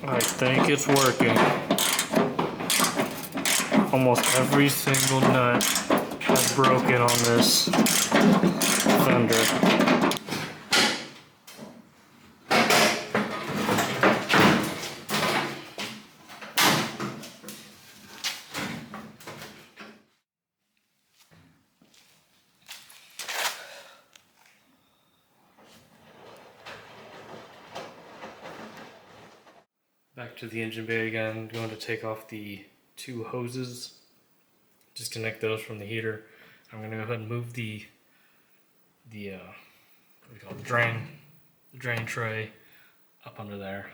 I think it's working. Almost every single nut has broken on this Fender. Back to the engine bay again. Going to take off the two hoses, disconnect those from the heater. I'm going to go ahead and move the what do you call it, the drain tray up under there.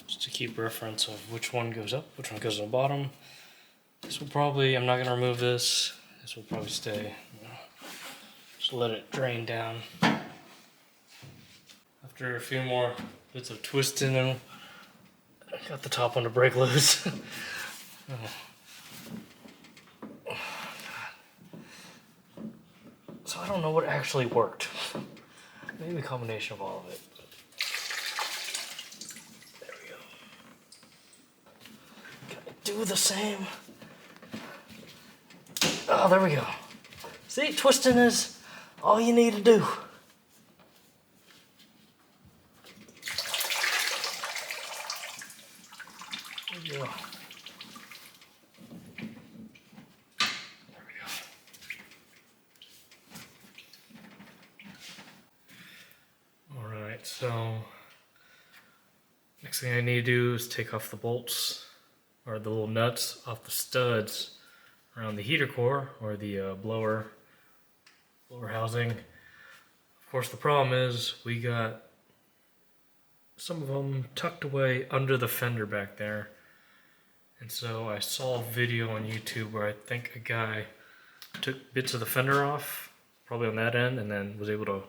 Just to keep reference of which one goes up, which one goes on the bottom. This will probably, I'm not going to remove this. This will probably stay. Just let it drain down. After a few more bits of twisting, and got the top one to break loose. So I don't know what actually worked. Maybe a combination of all of it. There we go. Can I do the same? Oh, there we go. See, twisting is all you need to do. There we go. There we go. Alright, so next thing I need to do is take off the bolts, or the little nuts off the studs around the heater core, or the blower housing. Of course, the problem is we got some of them tucked away under the fender back there. And so I saw a video on YouTube where I think a guy took bits of the fender off, probably on that end, and then was able to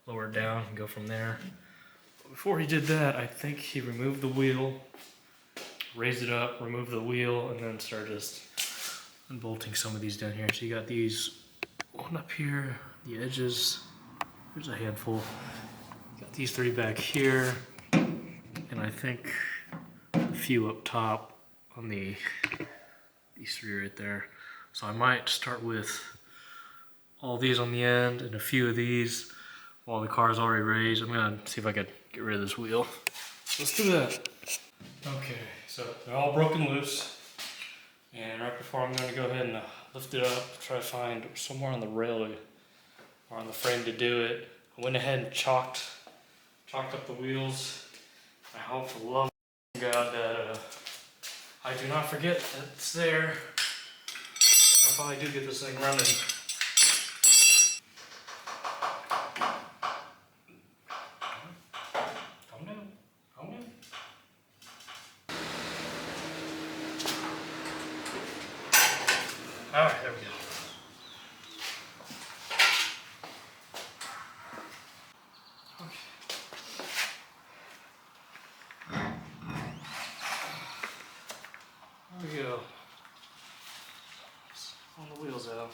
lower it down and go from there. But before he did that, I think he removed the wheel, raised it up, removed the wheel, and then started just unbolting some of these down here. So you got these one up here, the edges, there's a handful. Got these three back here, and I think a few up top on these three right there. So I might start with all these on the end and a few of these while the car is already raised. I'm gonna see if I can get rid of this wheel. Let's do that. Okay, so they're all broken loose. And right before I'm gonna go ahead and lift it up, try to find somewhere on the rail or on the frame to do it. I went ahead and chalked up the wheels. I hope for the love of God that I do not forget that it's there. And I finally do get this thing running. Calm down, calm down. All right, there we go. There we go. On the wheels out.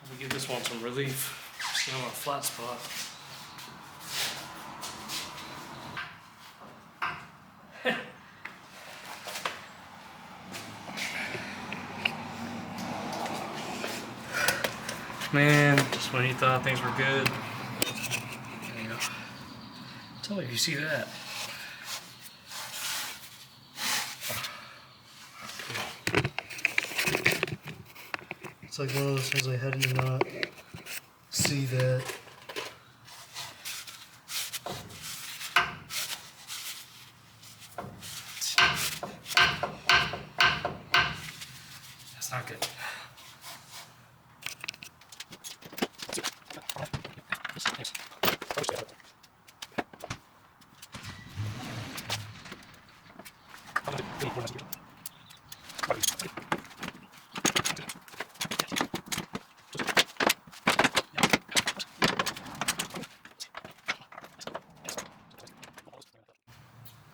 Let me give this one some relief. Still on a flat spot. Man, just when you thought things were good. There you go. Tell me if you see that. It's like one of those things like, how do you not see that? That's not good.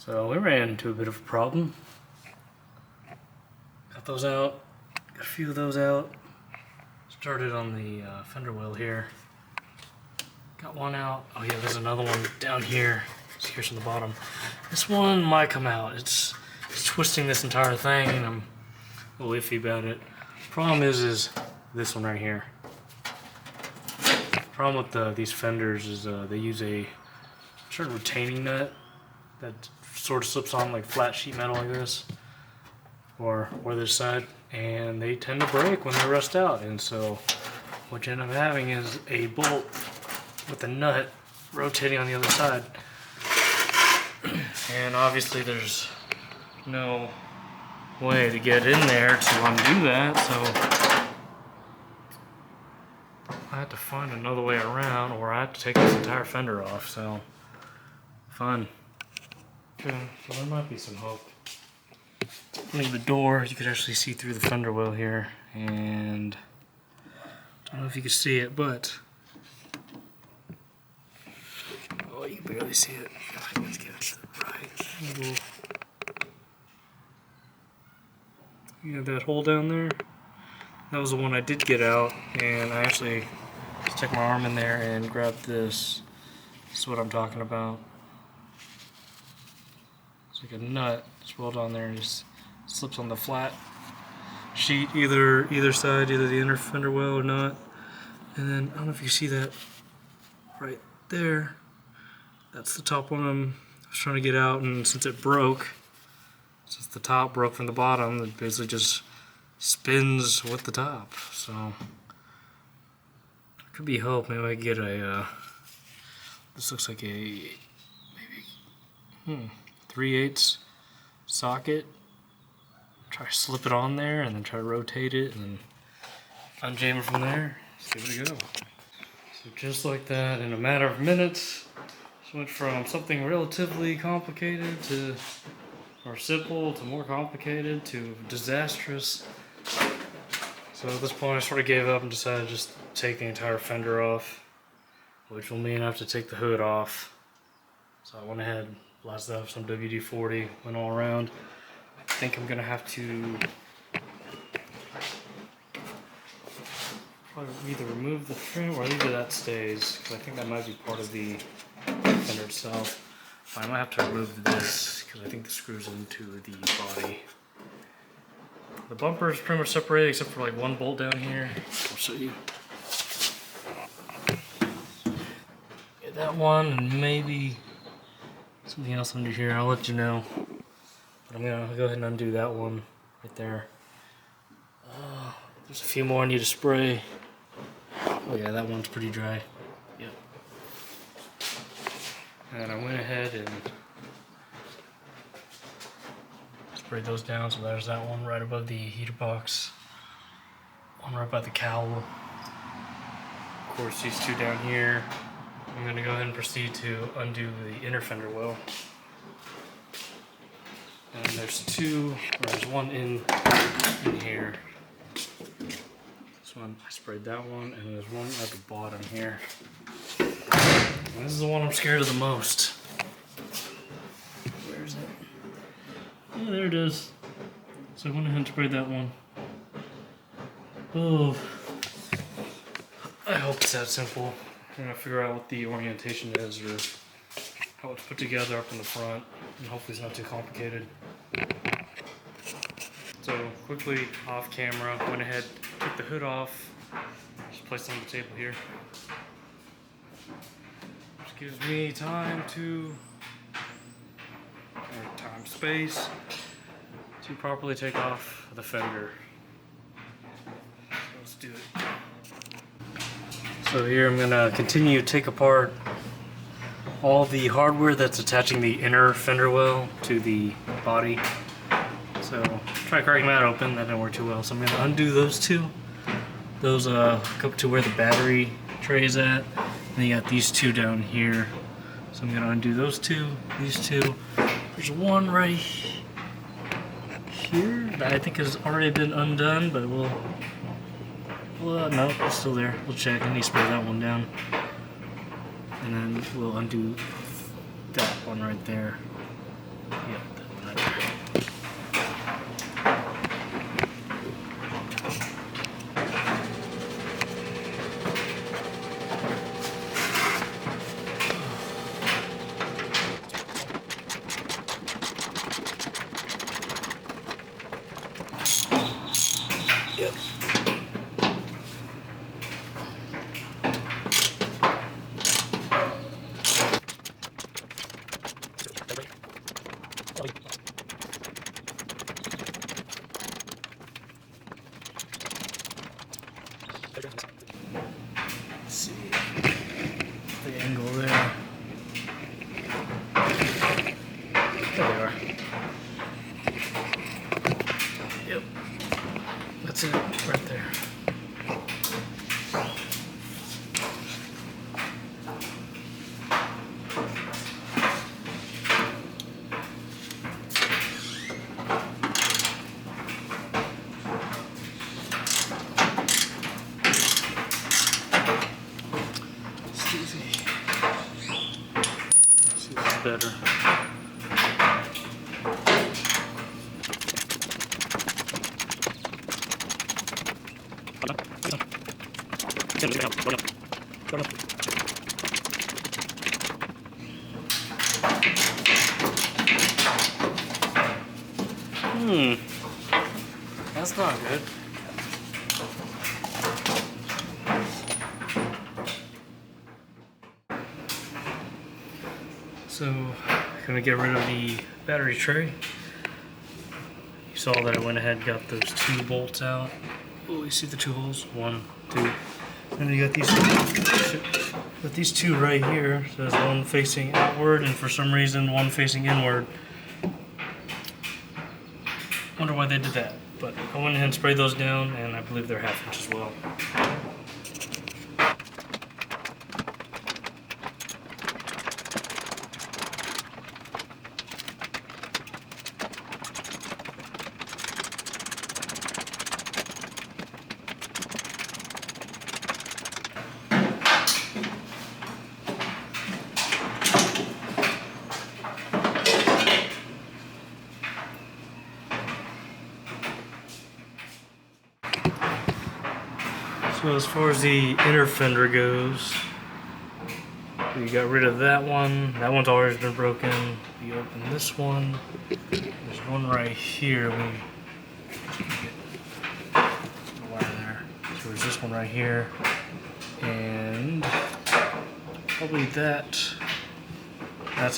So we ran into a bit of a problem. Got those out, got a few of those out. Started on the fender well here. Got one out. Oh yeah, there's another one down here. Here's from the bottom. This one might come out. It's twisting this entire thing, and I'm a little iffy about it. Problem is this one right here. Problem with these fenders is they use a sort of retaining nut that sort of slips on like flat sheet metal like this, or this side, and they tend to break when they rust out. And so what you end up having is a bolt with a nut rotating on the other side. And obviously there's no way to get in there to undo that, so I had to find another way around, or I had to take this entire fender off. So fun. Okay, so there might be some hope. Opening the door, you could actually see through the fender well here, and I don't know if you can see it, but oh, you can barely see it. Let's get it to the right angle. You have that hole down there? That was the one I did get out, and I actually stuck my arm in there and grabbed this. This is what I'm talking about. It's like a nut just rolled on there and just slips on the flat sheet, either side, either the inner fender well or not. And then I don't know if you see that right there. That's the top one I was trying to get out, and since it broke, since the top broke from the bottom, it basically just spins with the top. So could be hope. Maybe I get a this looks like a maybe 3/8 socket. Try to slip it on there and then try to rotate it and then unjam it from there. See where we go. So just like that, in a matter of minutes, just went from something relatively complicated to or simple to more complicated to disastrous. So at this point I sort of gave up and decided to just take the entire fender off, which will mean I have to take the hood off. So I went ahead, blasted off some WD-40, went all around. I think I'm gonna have to probably either remove the trim or either that stays, because I think that might be part of the fender itself. I might have to remove this because I think this screws into the body. The bumper is pretty much separated except for like one bolt down here. I'll show you. Get that one and maybe something else under here. I'll let you know. But I'm gonna go ahead and undo that one right there. There's a few more I need to spray. Oh yeah, that one's pretty dry. Yep. And I went ahead and sprayed those down. So there's that one right above the heater box. One right by the cowl. Of course, these two down here. I'm going to go ahead and proceed to undo the inner fender well. And there's one in here. This one, I sprayed that one, and there's one at the bottom here. And this is the one I'm scared of the most. Where is it? Yeah, there it is. So I went ahead and sprayed that one. Oh, I hope it's that simple. I'm gonna figure out what the orientation is or how it's put together up in the front, and hopefully it's not too complicated. So quickly off camera, went ahead, took the hood off, just placed it on the table here. Which gives me time space to properly take off the fender. So let's do it. So here I'm gonna continue to take apart all the hardware that's attaching the inner fender well to the body. So try cracking that open, that didn't work too well. So I'm gonna undo those two. Those hook up to where the battery tray is at. And then you got these two down here. So I'm gonna undo those two, these two. There's one right here that I think has already been undone, but we'll no, it's still there. We'll check. I need to spray that one down. And then we'll undo that one right there. Yep. Let's see the angle there. There they are. Yep. That's it right there. It's easy. This is better. That's not good. So, I'm gonna get rid of the battery tray. You saw that I went ahead and got those 2 bolts out. Oh, you see the 2 holes? 1, 2. And then you got these 2 right here. So there's one facing outward and for some reason one facing inward. Wonder why they did that. But I went ahead and sprayed those down, and I believe they're 1/2 inch as well. So as far as the inner fender goes, we got rid of that one. That one's always been broken. We open this one. There's one right here. The wire there. So there's this one right here, and probably that's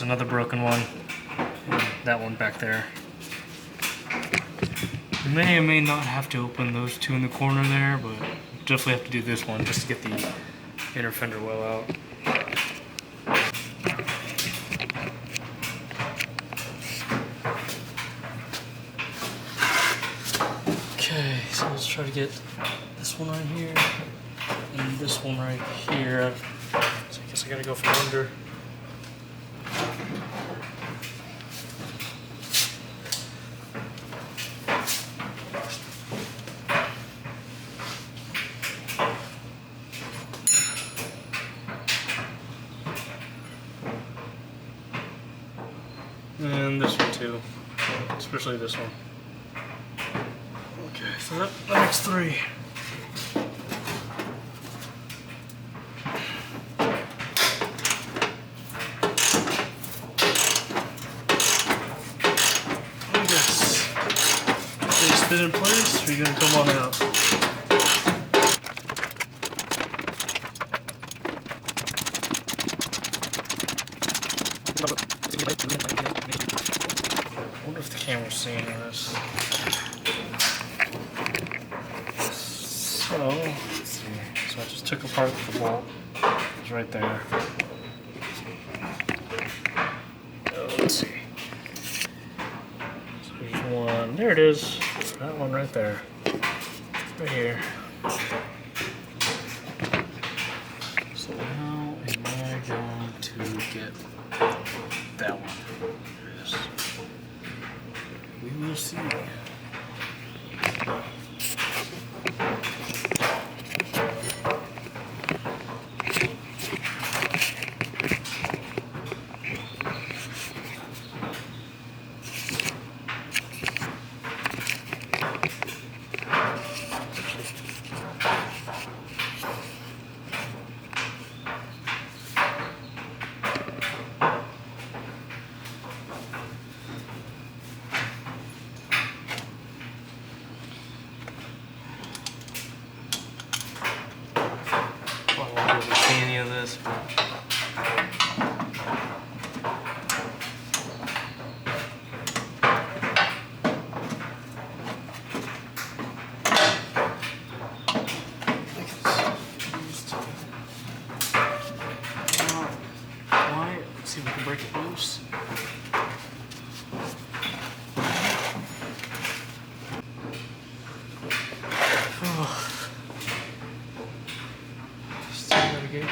another broken one. And that one back there. We may or may not have to open those 2 in the corner there, but definitely have to do this one just to get the inner fender well out. Okay, so let's try to get this one right here and this one right here. So I guess I gotta go from under. And this one too, especially this one. Okay, so that makes 3. I guess they spin in place, or you're gonna come on out. I wonder if the camera's seeing this. So, let's see. So I just took apart the bolt. It's right there. Oh, let's see. So there's one. There it is. That one right there. Right here. So how am I going to get that one? There it is. We will see.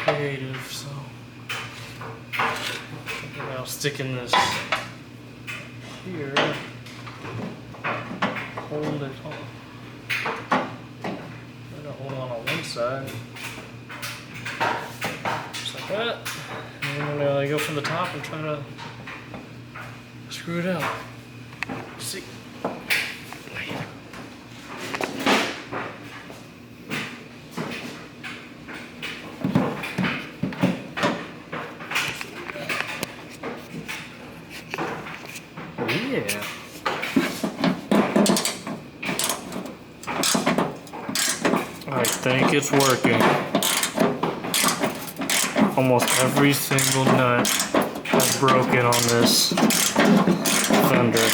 creative, so thinking about sticking this here, hold it on. Let it hold on one side, just like that. And then I go from the top and try to screw it out. See. Yeah. I think it's working. Almost every single nut has broken on this Fender.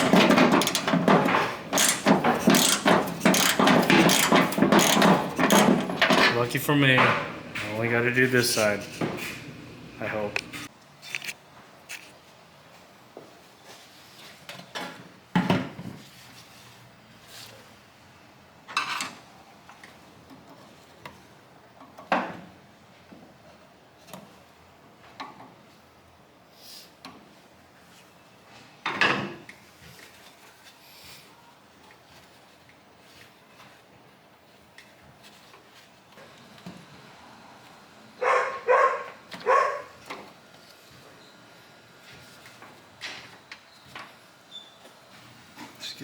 Lucky for me, I only got to do this side, I hope.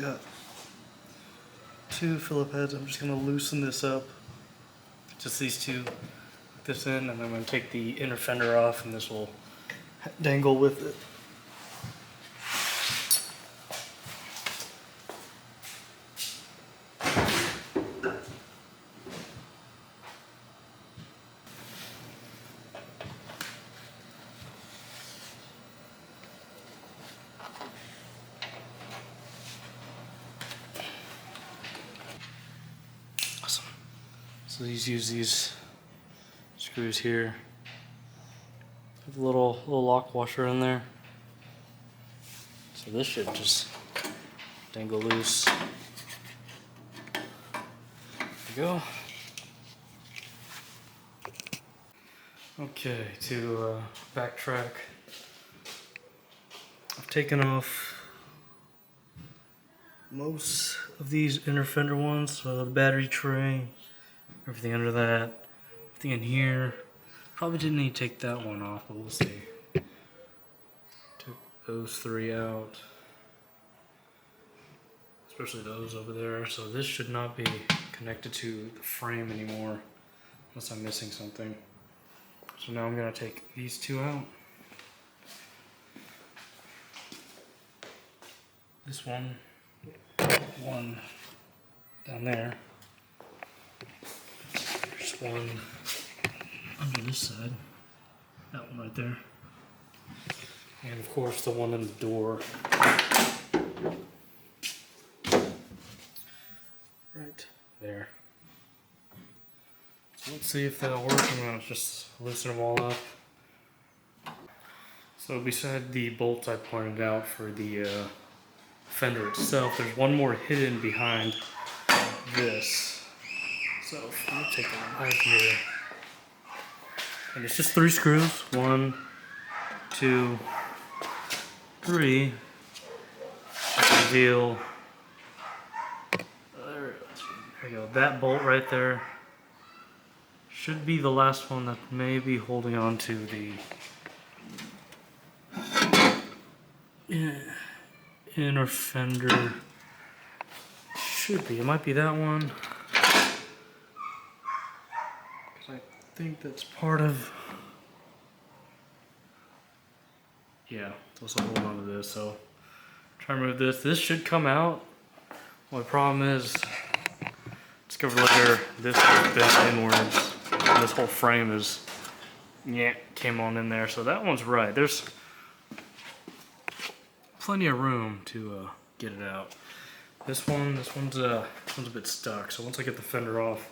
Got 2 Phillip heads. I'm just going to loosen this up. Just these 2. Put this in, and I'm going to take the inner fender off, and this will dangle with it. So use these screws here. Have a little lock washer in there. So this should just dangle loose. There we go. Okay, to backtrack. I've taken off most of these inner fender ones, so the battery tray, everything under that, everything in here. Probably didn't need to take that one off, but we'll see. Took those 3 out, especially those over there. So this should not be connected to the frame anymore, unless I'm missing something. So now I'm gonna take these 2 out. This one down there. There's one under this side. That one right there. And of course the one in the door. Right there. So let's see if that'll work. I'm gonna just loosen them all up. So beside the bolts I pointed out for the fender itself, there's one more hidden behind this. So I'm gonna take it right here. And it's just 3 screws. 1, 2, 3. Reveal. There we go. That bolt right there should be the last one that may be holding on to the inner fender. Should be. It might be that one. I think that's part of. Yeah, let's hold on to this. So try to remove this. This should come out. Well, the problem is, discovered later, this is bent inwards. And this whole frame is, came on in there. So that one's right. There's plenty of room to get it out. This one's a bit stuck. So once I get the fender off,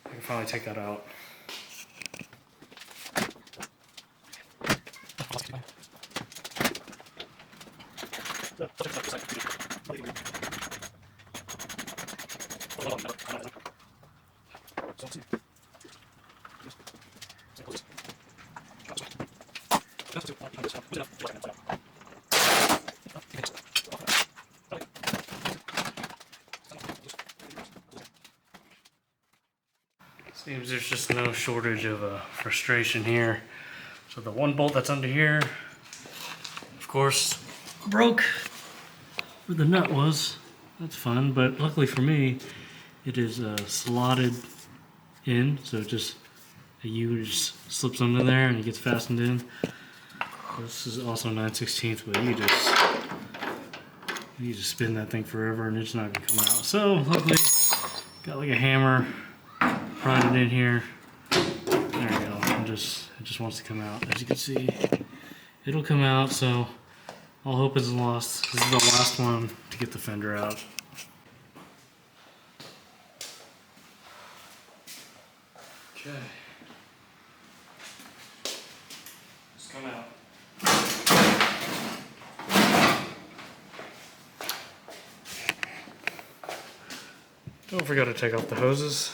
I can finally take that out. Seems there's just no shortage of frustration here. So the one bolt that's under here, of course, broke where the nut was. That's fun, but luckily for me, it is slotted in, so just a U just slips under there and it gets fastened in. This is also 9/16, but you just spin that thing forever and it's not gonna come out. So luckily, got like a hammer, prod it in here. There we go. It just wants to come out. As you can see, it'll come out. So all hope is lost. This is the last one to get the fender out. Okay. It's come out. Don't forget to take off the hoses.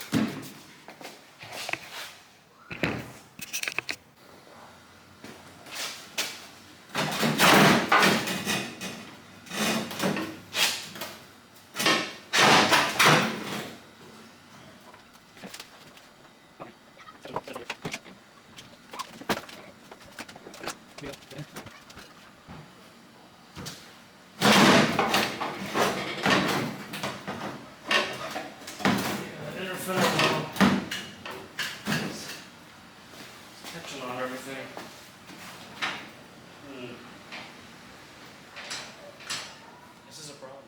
Catching on everything. This is a problem.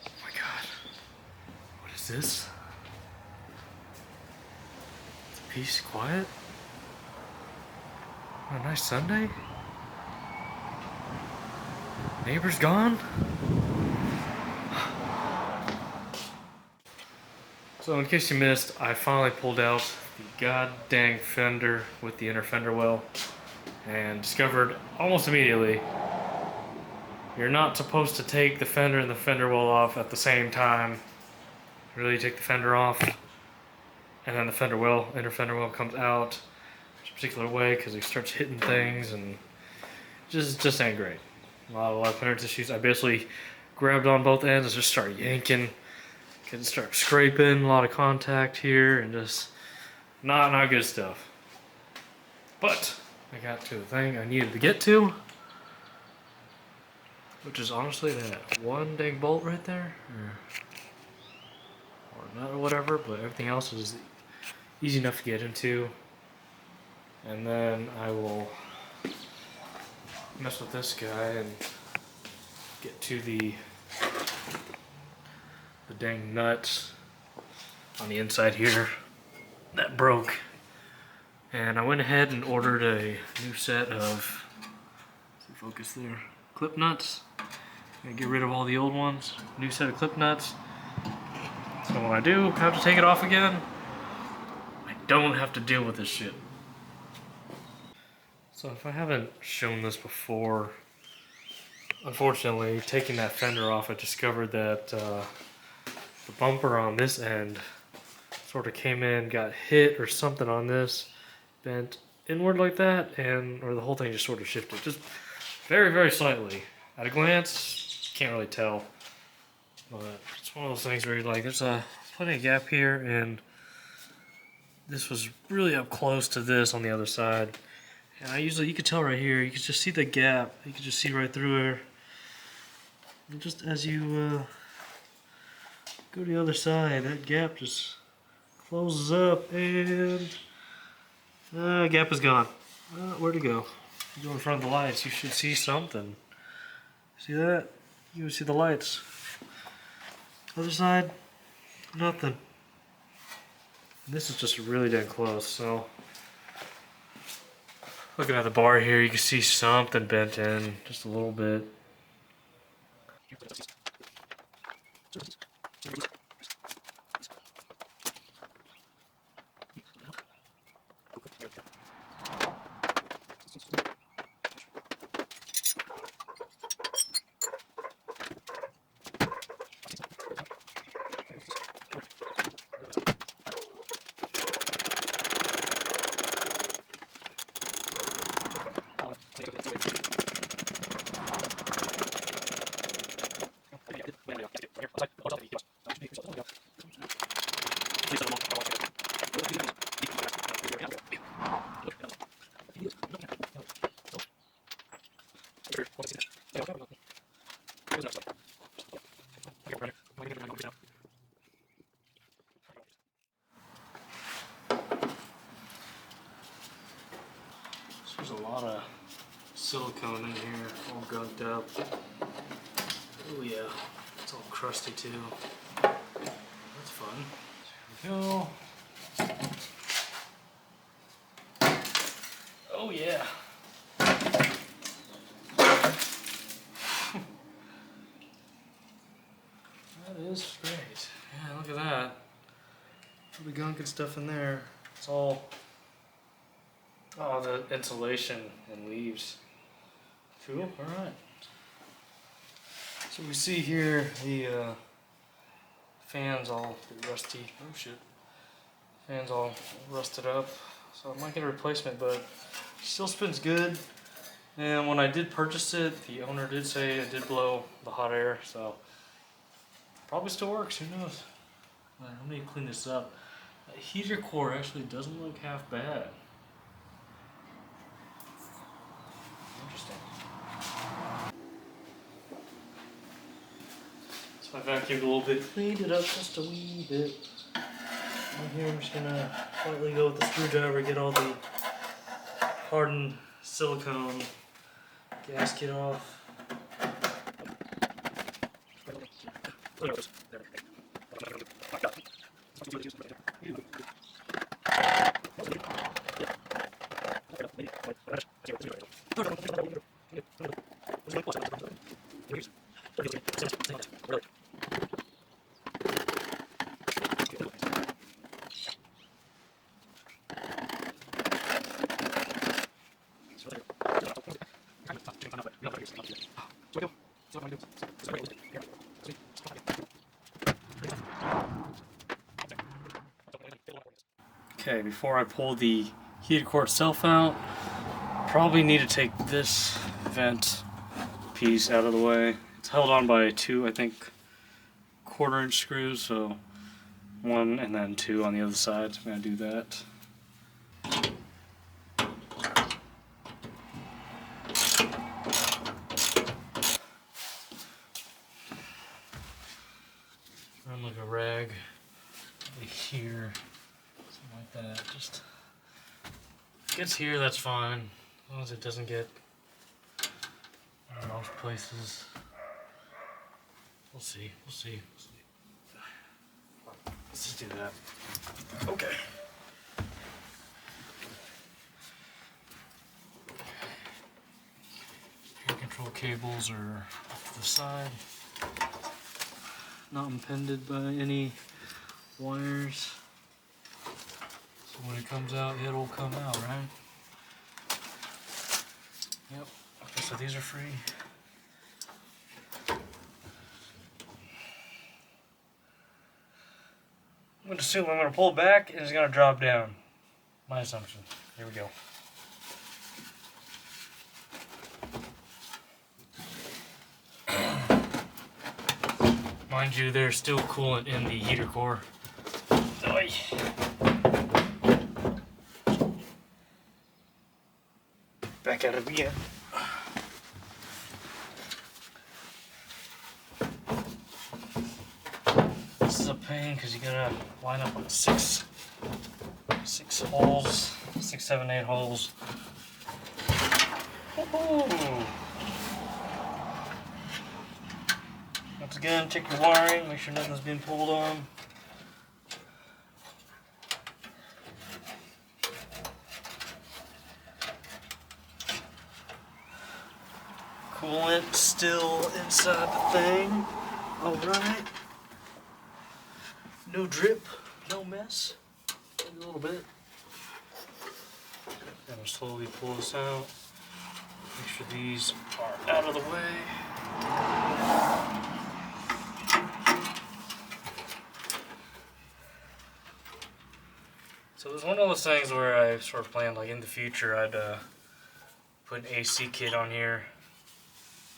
Oh my god. What is this? Is the peace quiet? On a nice Sunday? Neighbor's gone? So in case you missed, I finally pulled out the god dang fender with the inner fender well and discovered almost immediately you're not supposed to take the fender and the fender well off at the same time. Really take the fender off and then the fender well, inner fender well comes out a particular way because it starts hitting things and just ain't great. A lot of clearance issues. I basically grabbed on both ends and just started yanking. Could start scraping, a lot of contact here, and just not good stuff. But I got to the thing I needed to get to, which is honestly that one dang bolt right there, or nut or whatever. But everything else is easy enough to get into, and then I will mess with this guy and get to the dang nuts on the inside here that broke, and I went ahead and ordered a new set of, focus there, clip nuts. Gonna get rid of all the old ones, new set of clip nuts, so when I do have to take it off again, I don't have to deal with this shit. So if I haven't shown this before, unfortunately, taking that fender off, I discovered that the bumper on this end sort of came in, got hit or something on this, bent inward like that, or the whole thing just sort of shifted, just very slightly. At a glance, can't really tell, but it's one of those things where you're like, there's plenty of gap here, and this was really up close to this on the other side. And you could tell right here, you could just see the gap, you could just see right through her. And just as you go to the other side, that gap just closes up, and gap is gone. Where'd it go? You go in front of the lights, you should see something. See that? You can see the lights. Other side, nothing. And this is just really dang close, so looking at the bar here, you can see something bent in just a little bit. There's a lot of silicone in here, all gunked up. Oh yeah, it's all crusty too. That's fun. There we go. Oh yeah. That is great. Yeah, look at that. All the gunk and stuff in there. It's all, oh, the insulation and leaves. Cool, alright. So we see here the fans all rusty. Oh shit. Fans all rusted up. So I might get a replacement, but it still spins good. And when I did purchase it, the owner did say it did blow the hot air, so probably still works, who knows. Alright, let me clean this up. The heater core actually doesn't look half bad. Interesting. So I vacuumed a little bit, cleaned it up just a wee bit. And here I'm just gonna slightly go with the screwdriver, get all the hardened silicone gasket off. Okay, before I pull the heater core itself out, probably need to take this vent piece out of the way. It's held on by two, I think, 1/4-inch screws, so one and then two on the other side. So I'm going to do that. Run like a rag like here, something like that. Just gets here, that's fine, as long as it doesn't get in most places. We'll see, we'll see, we'll see. Let's just do that. Okay. Air control cables are off to the side. Not impeded by any wires. So when it comes out, it'll come out, right? Yep. Okay, so these are free. I'm going to assume I'm going to pull it back and it's going to drop down. My assumption. Here we go. Mind you, there's still coolant in the heater core. Oy. Back out of here. This is a pain because you gotta line up with six holes, 6, 7, 8 holes. Once again, check your wiring, make sure nothing's being pulled on. Coolant still inside the thing. Alright. No drip, no mess. Maybe a little bit. Gonna slowly pull this out. Make sure these are out of the way. So it was one of those things where I sort of planned, like in the future, I'd put an AC kit on here,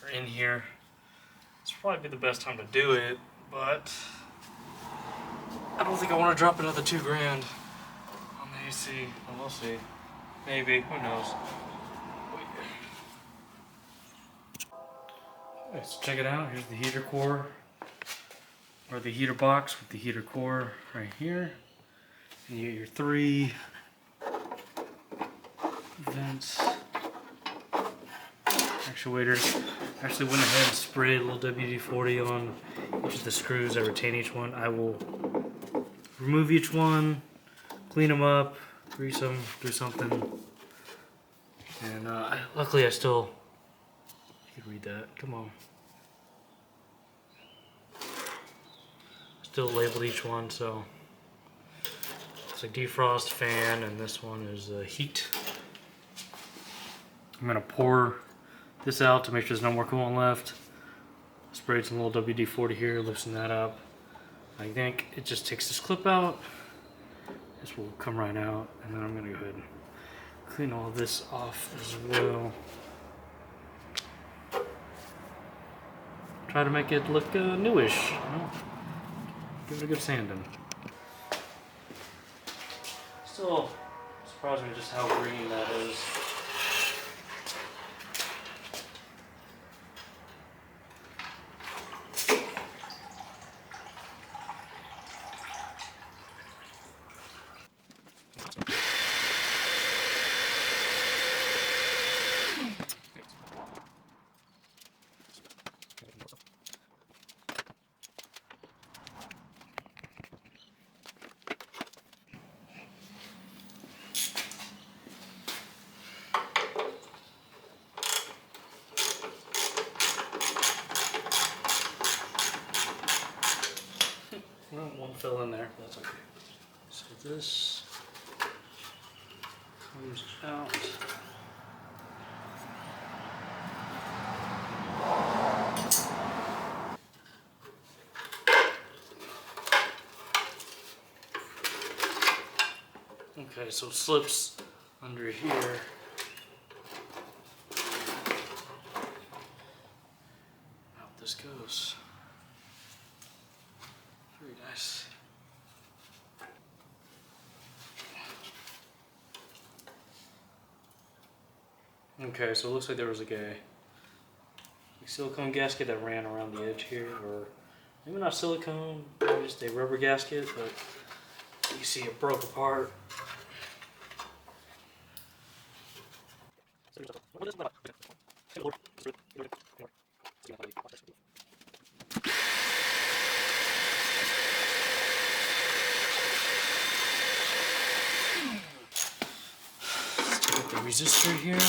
or in here. It's probably be the best time to do it, but I don't think I want to drop another $2 grand on the AC. Well, we'll see. Maybe, who knows. Let's check it out. Here's the heater core, or the heater box with the heater core right here. And you get your 3 vents actuators. I actually went ahead and sprayed a little WD-40 on each of the screws that retain each one. I will remove each one, clean them up, grease them, do something. And luckily I still, you can read that, come on. Still labeled each one, so it's a defrost fan, and this one is heat. I'm gonna pour this out to make sure there's no more coolant left. Sprayed some little WD-40 here, loosen that up. I think it just takes this clip out. This will come right out, and then I'm gonna go ahead and clean all this off as well. Try to make it look newish. You know? Give it a good sanding. Still surprised me just how green that is. Well, one fell in there, but that's okay. So this comes out. Okay, so it slips under here. Out this goes. Very nice. Okay, so it looks like there was like a silicone gasket that ran around the edge here, or maybe not silicone, maybe just a rubber gasket, but you see it broke apart. Let's take out the resistor here.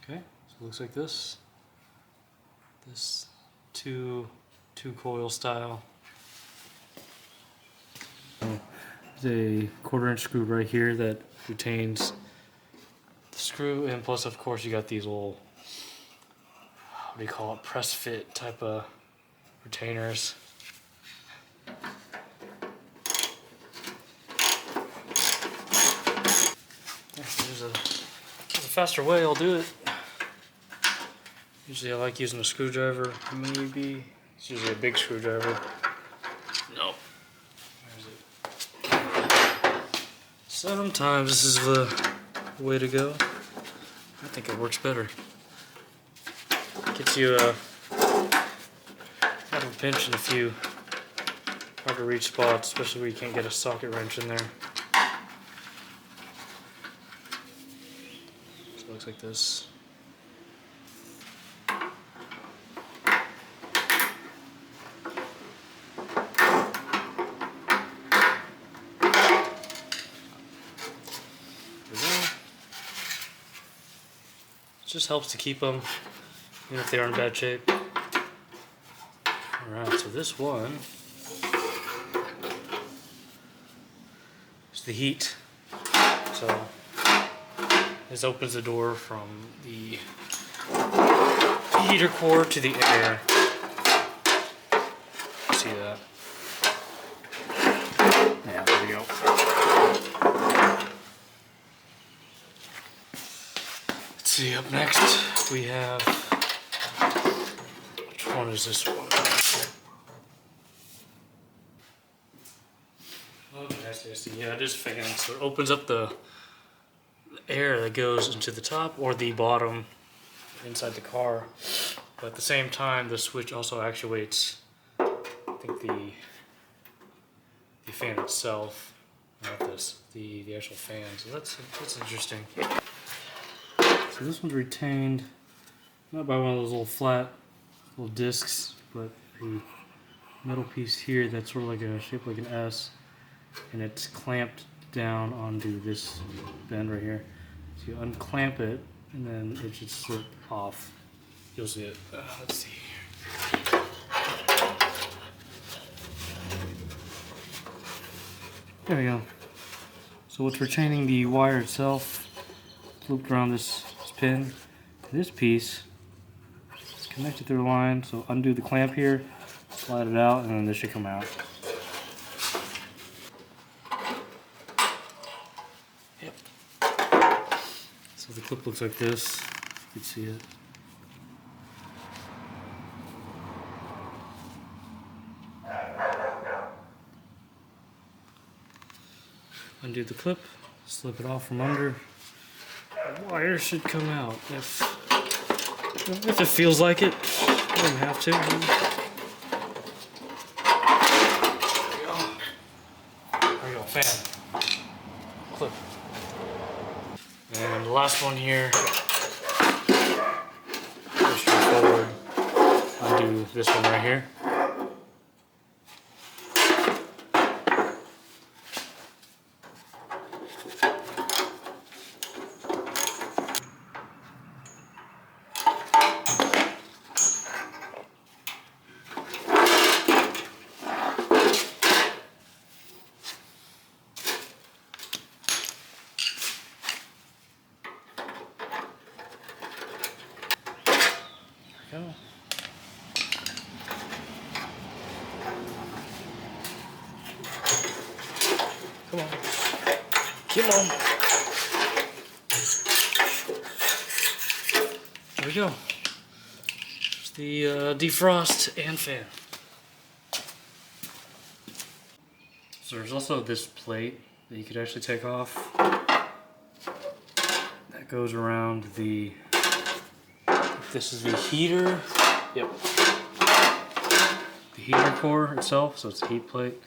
Okay, so it looks like this. This two coil style. There's a 1/4" screw right here that retains the screw, and plus of course you got these little, what do you call it, press fit type of retainers. There's a faster way, I'll do it. Usually I like using a screwdriver, maybe. It's usually a big screwdriver. Nope. Where is it? Sometimes this is the way to go. I think it works better. Gets you out of a pinch in a few hard to reach spots, especially where you can't get a socket wrench in there. So it looks like this. It just helps to keep them, even if they are in bad shape. Alright, so this one is the heat. So this opens the door from the heater core to the air. See that? Yeah, there we go. Let's see, up next we have, which one is this one? Okay, I see. Yeah, it is fan. So it opens up the air that goes into the top or the bottom inside the car. But at the same time, the switch also actuates think the fan itself, not this, the actual fan. So that's interesting. So this one's retained not by one of those little flat little discs, but the metal piece here that's sort of like a shaped like an S, and it's clamped down onto this bend right here. So you unclamp it, and then it should slip off. You'll see it. Let's see. There we go. So what's retaining the wire itself, looped around this pin. This piece is connected through the line, so undo the clamp here, slide it out, and then this should come out. Yep. So the clip looks like this. You can see it. Undo the clip, slip it off from under. The wire should come out if it feels like it. You don't have to. There we go, fan. Clip. And the last one here, very straightforward. Undo this one right here. Go. Come on. Come on. There we go. There's the defrost and fan. So there's also this plate that you could actually take off. That goes around the... This is the heater. Yep. The heater core itself, so it's a heat plate.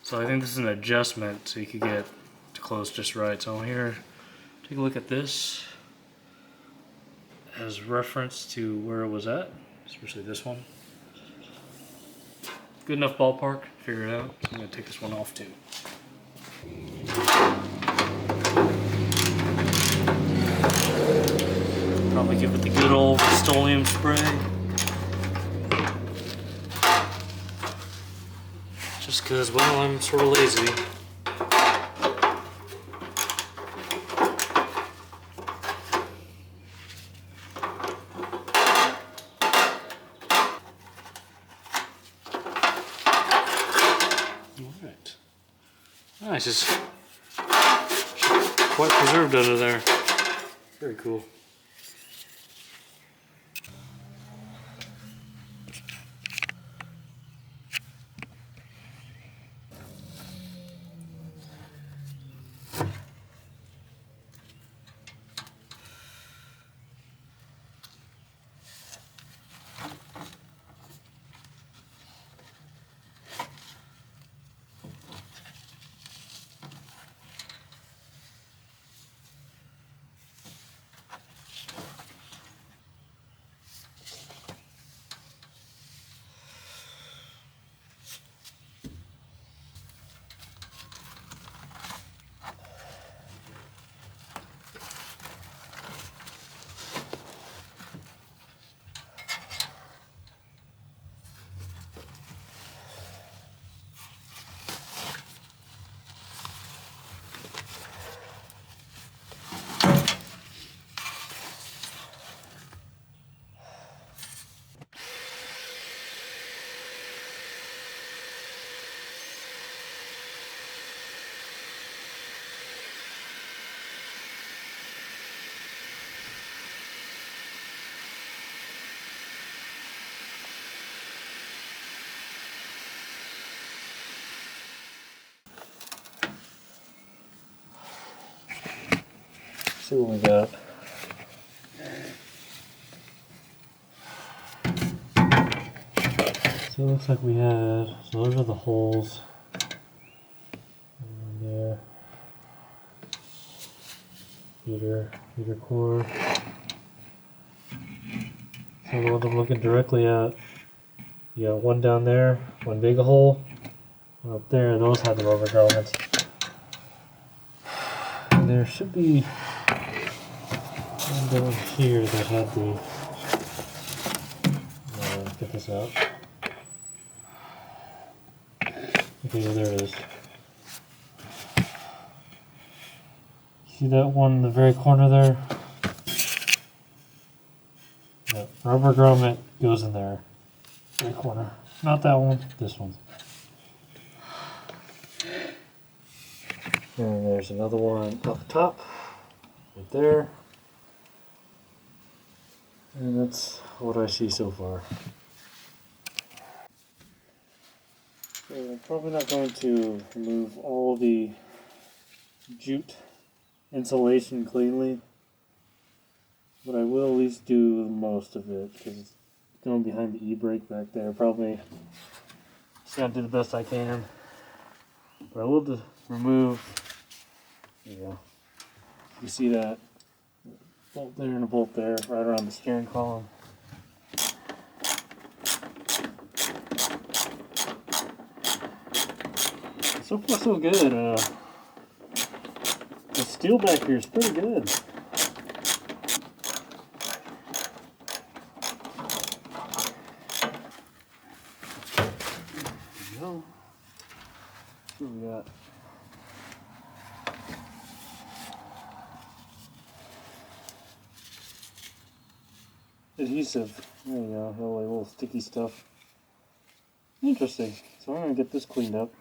So I think this is an adjustment so you could get to close just right. So here, take a look at this as reference to where it was at, especially this one. Good enough ballpark, figure it out. So I'm gonna take this one off too. Probably give it the good old Rust-Oleum spray. Just because, well, I'm sort of lazy. Alright. Nice, it's quite preserved under there. Very cool. See what we got. So it looks like we had, so those are the holes. And there. Heater core. So the one I'm looking directly at, you got one down there, one big hole. One up there, those had the rubber grommets. And there should be one down here that had the, let's get this out. Okay, well, there it is. See that one in the very corner there? Yeah, rubber grommet goes in there. Very corner. Not that one, this one. And there's another one up top, right there. And that's what I see so far. So I'm probably not going to remove all the jute insulation cleanly, but I will at least do most of it because it's going behind the e-brake back there. Probably just gonna do the best I can, but I will just remove. There you go. You see that bolt there and a bolt there, right around the steering column. So far, so good. The steel back here is pretty good. There we go. What we got? Adhesive. There you go. All the little sticky stuff. Interesting. So I'm gonna get this cleaned up.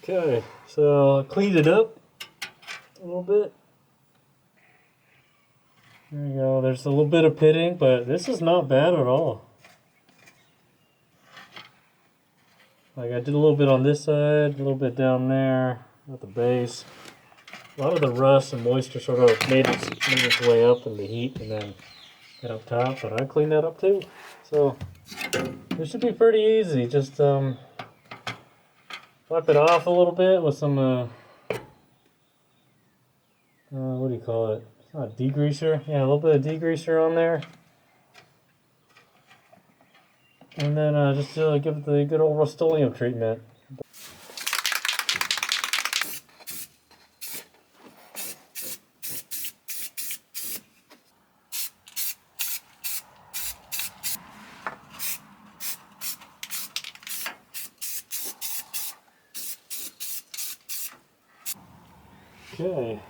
Okay, so I cleaned it up a little bit. There you go. There's a little bit of pitting, but this is not bad at all. Like I did a little bit on this side, a little bit down there at the base. A lot of the rust and moisture sort of made its way up in the heat and then get up top, but I cleaned that up too. So this should be pretty easy. Just wipe it off a little bit with some what do you call it? It's not degreaser. Yeah, a little bit of degreaser on there. And then just give it the good old Rust-Oleum treatment. Okay,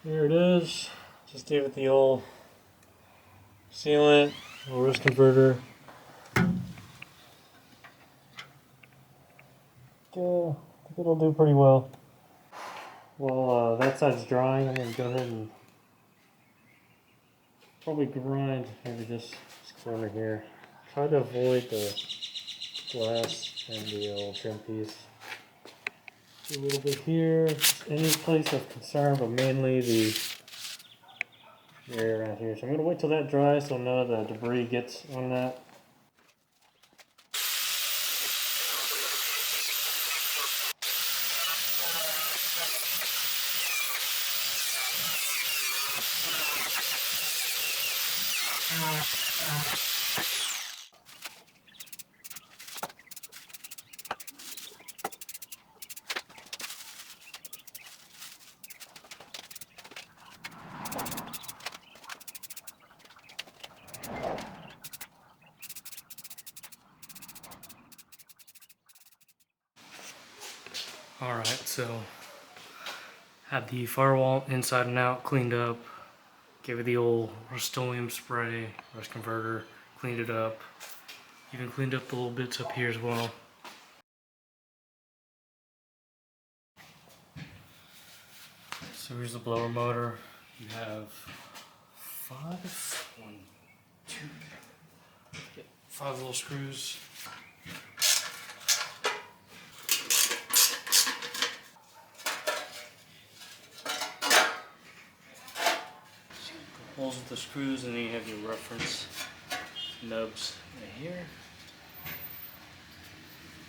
here it is. Just gave it the old sealant, little rust converter. Okay, I think it'll do pretty well. Well, that side's drying. I'm going to go ahead and probably grind maybe this corner here. Try to avoid the glass and the old trim piece. A little bit here, any place of concern, but mainly the area around here. So I'm going to wait till that dries so none of the debris gets on that. Alright, so have the firewall inside and out cleaned up, gave it the old Rust-Oleum spray, rust converter, cleaned it up. Even cleaned up the little bits up here as well. So here's the blower motor. You have five little screws. Holes with the screws, and then you have your reference nubs right here.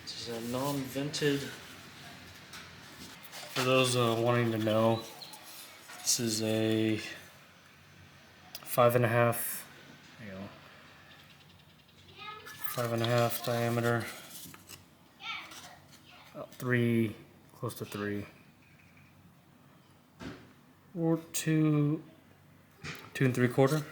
This is a non-vented. For those wanting to know, this is a 5.5, 5.5 diameter, about 3, close to 3, or 2 3/4.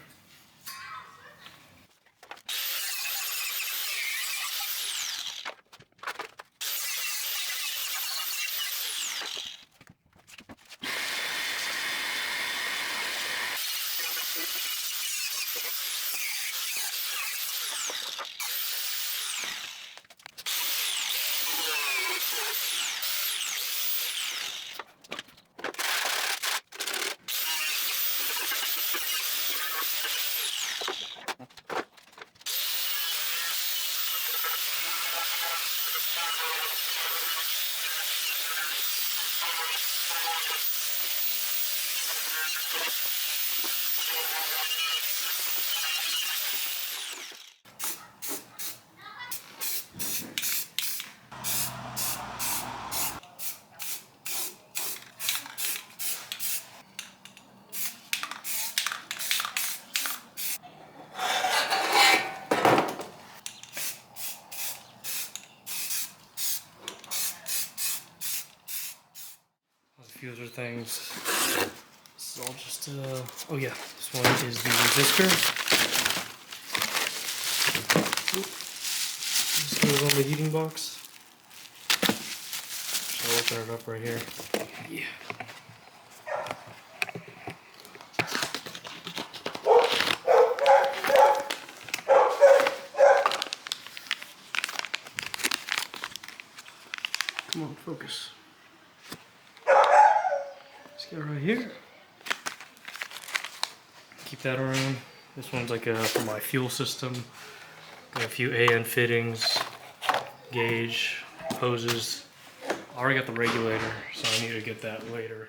A few other things. This is all just oh yeah, this one is the resistor. This goes on the heating box. So I'll open it up right here. Yeah. Come on, focus. Let's get right here. Keep that around. This one's like for my fuel system. Got a few AN fittings, gauge, hoses. I already got the regulator, so I need to get that later.